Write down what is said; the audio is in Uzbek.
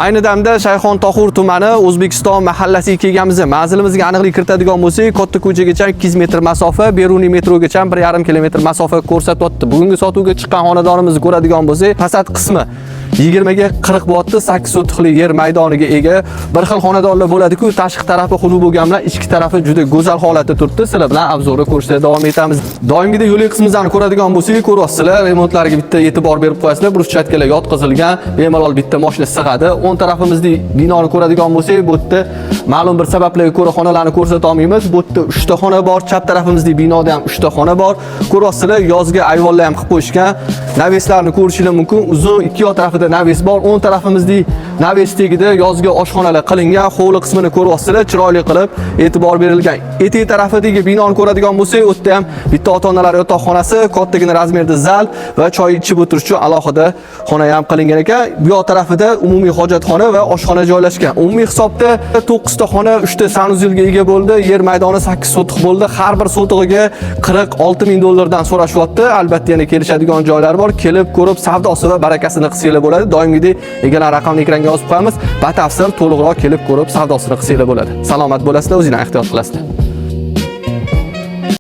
Ayni damda Shayxontohur tumani O'zbekiston mahallasiga kelganmiz. Manzilimizga aniqlik kiritadigan bo'lsak, katta ko'chagacha 200 metr masofa, Beruniy metrogacha 1,5 kilometr masofa ko'rsatyapti. Bugungi sotuvga chiqqan xonadonimizni ko'radigan bo'lsak, fasad qismi 20 ga 40 bo'lyapti, 8 sotixli yer maydoniga ega. Bir xil xonadonlar bo'ladi-ku, tashqi tarafi xuddi bo'lgan bilan ichki tarafi juda go'zal holatda turibdi. Sizlar bilan obzorni ko'rishda davom etamiz. Doimgidek yo'l qismimizni ko'radigan bo'lsak, ko'ryapsizlar, remontlariga bitta e'tibor berib qo'yasizlar. Bruschatkalar yotqizilgan, bemalol bitta mashina sig'adi. O'ng tarafimizda binoni ko'radigan bo'lsak, bu yerda ma'lum bir sabablarga ko'ra xonalarni ko'rsata olmaymiz. Bu yerda 3 ta xona bor, chap tarafimizda binoda ham 3 ta xona bor. Ko'ryapsizlar, yozgi ayvonlar ham qilib qo'yishgan. Naveslarni ko'rishingiz mumkin. Uzun ikki yoq tarafida naves bor. O'ng tarafimizda naves tagida yozgi oshxonalar qilingan. Hovli qismini ko'ryapsizlar, chiroyli qilib e'tibor berilgan. Etek tarafidagi binoni ko'radigan bo'lsak, u yerda ham bitta ota-onalar yotoqxonasi, kattagina razmerda zal va choy ichib o'tiruvchi alohida xona ham qilingan ekan. Bu yoq tarafida umumiy hojatxona va oshxona joylashgan. Umumiy hisobda 9 ta xona, 3 ta sanuzilga ega bo'ldi. Yer maydoni 8 sotix bo'ldi. Har bir sotig'iga 46 ming dollardan so'rashyapti. Albatta yana kelishadigan joylar bor. Kelib ko'rib savdosi va barakasini qilsanglar bo'ladi. Doimgidek egalar raqamni ekranga yozib qo'yamiz. Batafsil to'liqroq kelib ko'rib savdosini qilsanglar bo'ladi. Salomat bo'lasizlar, o'zingizlarni ehtiyot qilasizlar.